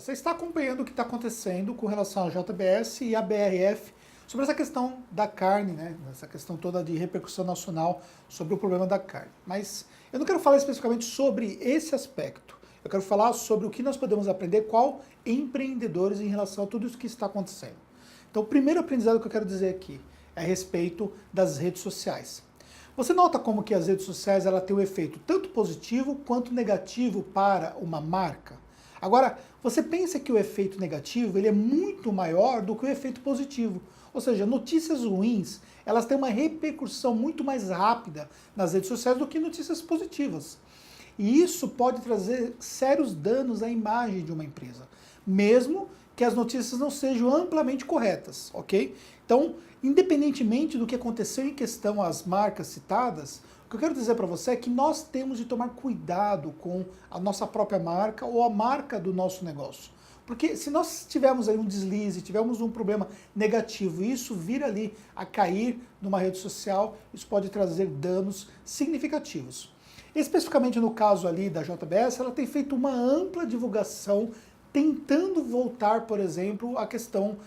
Você está acompanhando o que está acontecendo com relação à JBS e à BRF sobre essa questão da carne, né? Essa questão toda de repercussão nacional sobre o problema da carne. Mas eu não quero falar especificamente sobre esse aspecto. Eu quero falar sobre o que nós podemos aprender qual empreendedores em relação a tudo isso que está acontecendo. Então, o primeiro aprendizado que eu quero dizer aqui é a respeito das redes sociais. Você nota como que as redes sociais ela tem um efeito tanto positivo quanto negativo para uma marca? Agora, você pensa que o efeito negativo ele é muito maior do que o efeito positivo. Ou seja, notícias ruins, elas têm uma repercussão muito mais rápida nas redes sociais do que notícias positivas. E isso pode trazer sérios danos à imagem de uma empresa, mesmo que as notícias não sejam amplamente corretas, ok? Então, independentemente do que aconteceu em questão às marcas citadas, o que eu quero dizer para você é que nós temos de tomar cuidado com a nossa própria marca ou a marca do nosso negócio. Porque se nós tivermos aí um deslize, tivermos um problema negativo e isso vir ali a cair numa rede social, isso pode trazer danos significativos. Especificamente no caso ali da JBS, ela tem feito uma ampla divulgação tentando voltar, por exemplo, à questão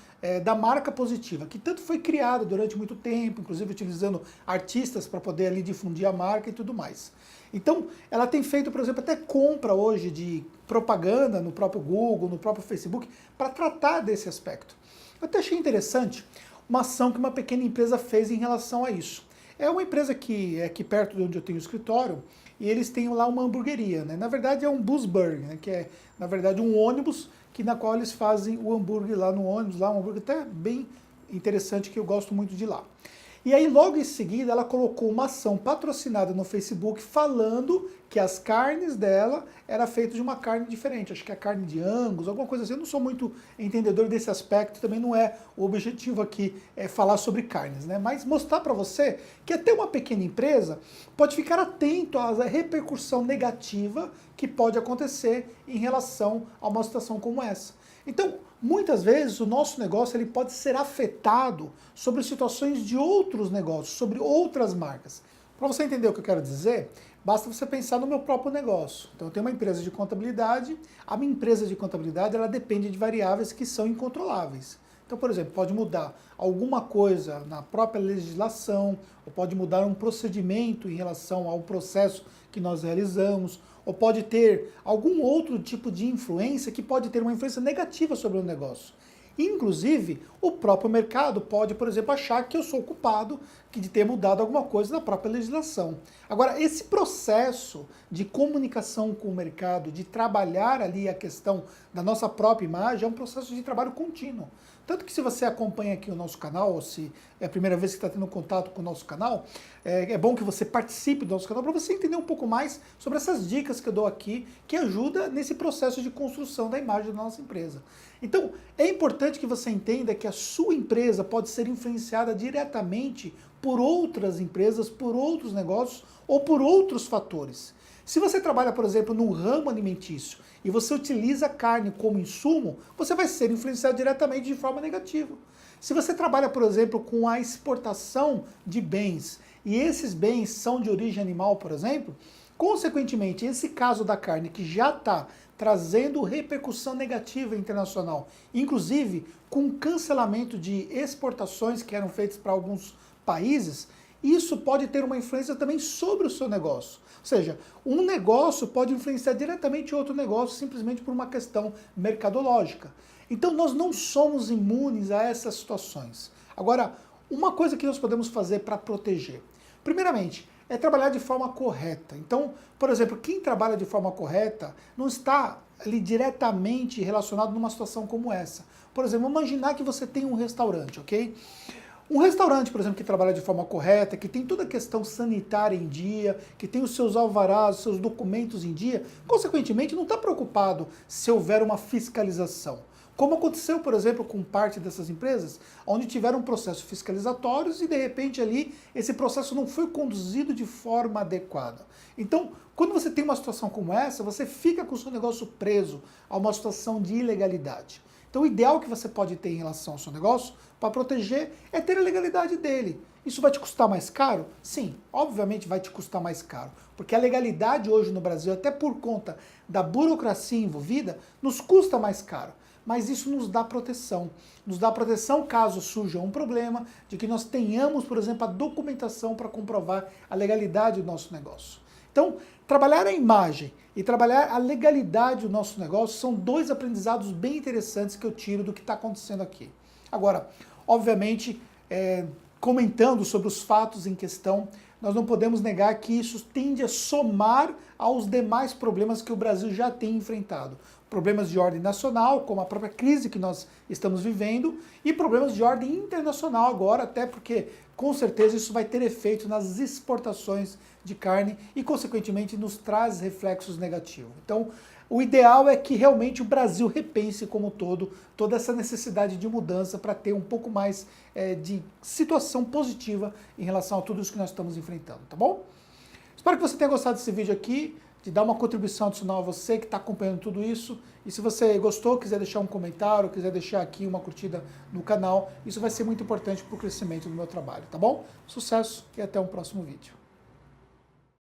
da marca positiva, que tanto foi criada durante muito tempo, inclusive utilizando artistas para poder ali difundir a marca e tudo mais. Então, ela tem feito, por exemplo, até compra hoje de propaganda no próprio Google, no próprio Facebook, para tratar desse aspecto. Eu até achei interessante uma ação que uma pequena empresa fez em relação a isso. É uma empresa que é aqui perto de onde eu tenho o escritório, e eles têm lá uma hamburgueria, né? Na verdade é um busburger, né? Que é, na verdade, um ônibus na qual eles fazem o hambúrguer lá no ônibus, lá um hambúrguer até bem interessante que eu gosto muito de lá. E aí logo em seguida ela colocou uma ação patrocinada no Facebook falando que as carnes dela era feita de uma carne diferente, acho que é a carne de Angus, alguma coisa assim. Eu não sou muito entendedor desse aspecto, também não é o objetivo aqui falar sobre carnes, né? Mas mostrar para você que até uma pequena empresa pode ficar atento à repercussão negativa que pode acontecer em relação a uma situação como essa. Então, muitas vezes o nosso negócio ele pode ser afetado sobre situações de outros negócios, sobre outras marcas. Para você entender o que eu quero dizer, basta você pensar no meu próprio negócio. Então, eu tenho uma empresa de contabilidade, a minha empresa de contabilidade ela depende de variáveis que são incontroláveis. Então, por exemplo, pode mudar alguma coisa na própria legislação, ou pode mudar um procedimento em relação ao processo que nós realizamos, ou pode ter algum outro tipo de influência que pode ter uma influência negativa sobre o negócio. Inclusive, o próprio mercado pode, por exemplo, achar que eu sou culpado de ter mudado alguma coisa na própria legislação. Agora, esse processo de comunicação com o mercado, de trabalhar ali a questão da nossa própria imagem, é um processo de trabalho contínuo. Tanto que se você acompanha aqui o nosso canal, ou se é a primeira vez que está tendo contato com o nosso canal, é bom que você participe do nosso canal para você entender um pouco mais sobre essas dicas que eu dou aqui, que ajuda nesse processo de construção da imagem da nossa empresa. Então, é importante que você entenda que a sua empresa pode ser influenciada diretamente por outras empresas, por outros negócios ou por outros fatores. Se você trabalha, por exemplo, no ramo alimentício e você utiliza carne como insumo, você vai ser influenciado diretamente de forma negativa. Se você trabalha, por exemplo, com a exportação de bens e esses bens são de origem animal, por exemplo, consequentemente, esse caso da carne que já está trazendo repercussão negativa internacional, inclusive com cancelamento de exportações que eram feitas para alguns países, isso pode ter uma influência também sobre o seu negócio. Ou seja, um negócio pode influenciar diretamente outro negócio simplesmente por uma questão mercadológica. Então nós não somos imunes a essas situações. Agora, uma coisa que nós podemos fazer para proteger. Primeiramente, é trabalhar de forma correta. Então, por exemplo, quem trabalha de forma correta não está ali diretamente relacionado numa situação como essa. Por exemplo, imaginar que você tem um restaurante, ok? Um restaurante, por exemplo, que trabalha de forma correta, que tem toda a questão sanitária em dia, que tem os seus alvarás, os seus documentos em dia, consequentemente não está preocupado se houver uma fiscalização. Como aconteceu, por exemplo, com parte dessas empresas, onde tiveram processos fiscalizatórios e, de repente, ali, esse processo não foi conduzido de forma adequada. Então, quando você tem uma situação como essa, você fica com o seu negócio preso a uma situação de ilegalidade. Então o ideal que você pode ter em relação ao seu negócio para proteger é ter a legalidade dele. Isso vai te custar mais caro? Sim, obviamente vai te custar mais caro, porque a legalidade hoje no Brasil, até por conta da burocracia envolvida, nos custa mais caro. Mas isso nos dá proteção. Nos dá proteção caso surja um problema, de que nós tenhamos, por exemplo, a documentação para comprovar a legalidade do nosso negócio. Então, trabalhar a imagem e trabalhar a legalidade do nosso negócio são dois aprendizados bem interessantes que eu tiro do que está acontecendo aqui. Agora, obviamente, comentando sobre os fatos em questão, nós não podemos negar que isso tende a somar aos demais problemas que o Brasil já tem enfrentado. Problemas de ordem nacional, como a própria crise que nós estamos vivendo, e problemas de ordem internacional agora, até porque com certeza isso vai ter efeito nas exportações de carne e, consequentemente, nos traz reflexos negativos. Então, o ideal é que realmente o Brasil repense como um todo toda essa necessidade de mudança para ter um pouco mais de situação positiva em relação a tudo isso que nós estamos enfrentando, tá bom? Espero que você tenha gostado desse vídeo aqui, de dar uma contribuição adicional a você que está acompanhando tudo isso. E se você gostou, quiser deixar um comentário, quiser deixar aqui uma curtida no canal, isso vai ser muito importante para o crescimento do meu trabalho, tá bom? Sucesso e até um próximo vídeo.